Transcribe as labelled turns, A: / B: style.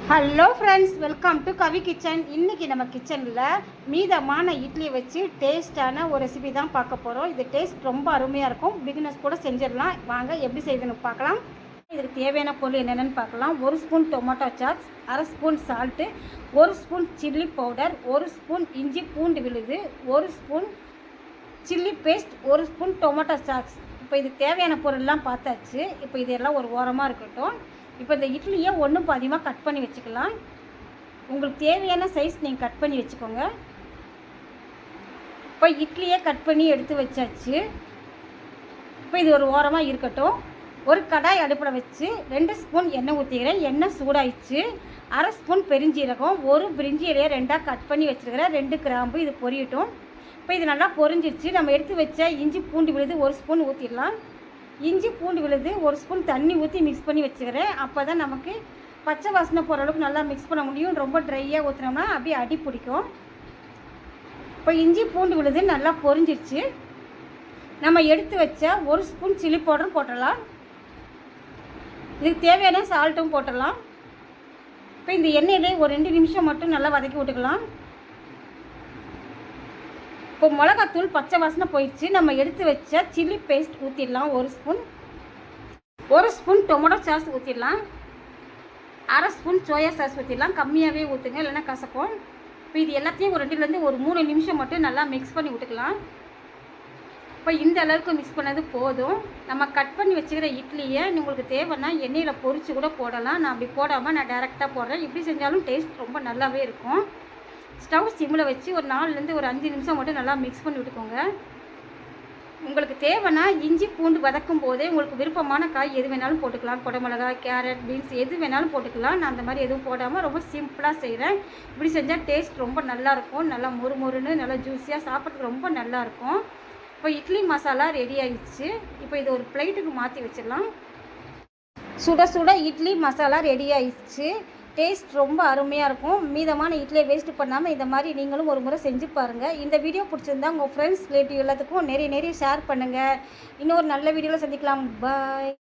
A: Hello friends, welcome to Kavi kitchen. இன்றைக்கி நம்ம கிச்சனில் மீதமான இட்லி வச்சு டேஸ்ட்டான ஒரு ரெசிபி தான் பார்க்க போகிறோம். இது டேஸ்ட் ரொம்ப அருமையாக இருக்கும். பிகினர்ஸ் கூட செஞ்சிடலாம். வாங்க எப்படி செய்யுதுன்னு பார்க்கலாம். இதுக்கு தேவையான பொருள் என்னென்னு பார்க்கலாம். 1 spoon tomato sauce, 1/2 spoon salt, 1 spoon chilli powder, 1 spoon இஞ்சி பூண்டு விழுது, 1 spoon chilli paste, 1 spoon tomato sauce. இப்போ இதுக்கு தேவையான பொருள்லாம் பார்த்தாச்சு. இப்போ இதெல்லாம் ஒரு ஓரமாக இருக்கட்டும். இப்போ இந்த இட்லியை ஒன்றும் பாதியமாக கட் பண்ணி வச்சுக்கலாம். உங்களுக்கு தேவையான சைஸ் நீங்கள் கட் பண்ணி வச்சுக்கோங்க. இப்போ இட்லியை கட் பண்ணி எடுத்து வச்சாச்சு. இப்போ இது ஒரு ஓரமாக இருக்கட்டும். ஒரு கடாய் அடுப்பில் வச்சு 2 ஸ்பூன் எண்ணெய் ஊற்றிக்கிறேன். எண்ணெய் சூடாயிடுச்சு. 1/2 ஸ்பூன் பெருஞ்சீரகம், 1 பிரிஞ்சி இலையை 2ஆக கட் பண்ணி வச்சுருக்கிறேன், 2 கிராம்பு. இது பொரியட்டும். இப்போ இது நல்லா பொரிஞ்சிருச்சு. நம்ம எடுத்து வச்ச இஞ்சி பூண்டு விழுது 1 ஸ்பூன் ஊற்றிடலாம். இஞ்சி பூண்டு விழுது 1 ஸ்பூன் தண்ணி ஊற்றி மிக்ஸ் பண்ணி வச்சுக்கிறேன். அப்போ தான் நமக்கு பச்சை வாசனை போகிற அளவுக்கு நல்லா மிக்ஸ் பண்ண முடியும். ரொம்ப ட்ரையாக ஊற்றினோம்னா அப்படியே அடி பிடிக்கும். இப்போ இஞ்சி பூண்டு விழுது நல்லா பொரிஞ்சிருச்சு. நம்ம எடுத்து வச்ச 1 ஸ்பூன் சில்லி பவுடரும் போட்டுடலாம். இதுக்கு தேவையான சால்ட்டும் போட்டுடலாம். இப்போ இந்த எண்ணெயிலே ஒரு 2 நிமிஷம் மட்டும் நல்லா வதக்கி விட்டுக்கலாம். இப்போ மிளகாத்தூள் பச்சை வாசனை போயிடுச்சு. நம்ம எடுத்து வச்ச சில்லி பேஸ்ட் ஊற்றிடலாம். 1 ஸ்பூன் டொமேட்டோ சாஸ் ஊற்றிடலாம். 1/2 ஸ்பூன் சோயா சாஸ் ஊற்றிடலாம். கம்மியாகவே ஊற்றுங்க, இல்லைன்னா கசக்கும். இப்போ இது எல்லாத்தையும் ஒரு 2லேருந்து ஒரு 3 நிமிஷம் மட்டும் நல்லா மிக்ஸ் பண்ணி விட்டுக்கலாம். இப்போ இந்த அளவுக்கு மிக்ஸ் பண்ணது போதும். நம்ம கட் பண்ணி வச்சுக்கிற இட்லியை உங்களுக்கு தேவைன்னா எண்ணெயில் பொரித்து கூட போடலாம். நான் அப்படி போடாமல் நான் டேரெக்டாக போடுறேன். இப்படி செஞ்சாலும் டேஸ்ட் ரொம்ப நல்லாவே இருக்கும். ஸ்டவ் சிம்மில் வச்சு ஒரு 4லேருந்து ஒரு 5 நிமிஷம் மட்டும் நல்லா மிக்ஸ் பண்ணி விட்டுக்கோங்க. உங்களுக்கு தேவைன்னா இஞ்சி பூண்டு வதக்கும் போதே உங்களுக்கு விருப்பமான காய் எது வேணாலும் போட்டுக்கலாம். குடமிளகாய், கேரட், பீன்ஸ் எது வேணாலும் போட்டுக்கலாம். நான் அந்த மாதிரி எதுவும் போடாமல் ரொம்ப சிம்பிளாக செய்கிறேன். இப்படி செஞ்சால் டேஸ்ட் ரொம்ப நல்லாயிருக்கும். நல்லா மொறுன்னு நல்லா ஜூஸியாக சாப்பிட்றதுக்கு ரொம்ப நல்லாயிருக்கும். இப்போ இட்லி மசாலா ரெடி ஆகிடுச்சு. இப்போ இது ஒரு பிளேட்டுக்கு மாற்றி வச்சிடலாம். சுட சுட இட்லி மசாலா ரெடி ஆகிடுச்சு. டேஸ்ட் ரொம்ப அருமையாக இருக்கும். மீதமான இட்லியை வேஸ்ட் பண்ணாமல் இந்த மாதிரி நீங்களும் ஒரு முறை செஞ்சு பாருங்கள். இந்த வீடியோ பிடிச்சிருந்தா உங்கள் ஃப்ரெண்ட்ஸ் ரிலேட்டிவ் எல்லாத்துக்கும் நிறைய ஷேர் பண்ணுங்கள். இன்னொரு நல்ல வீடியோவில் சந்திக்கலாம். பாய்.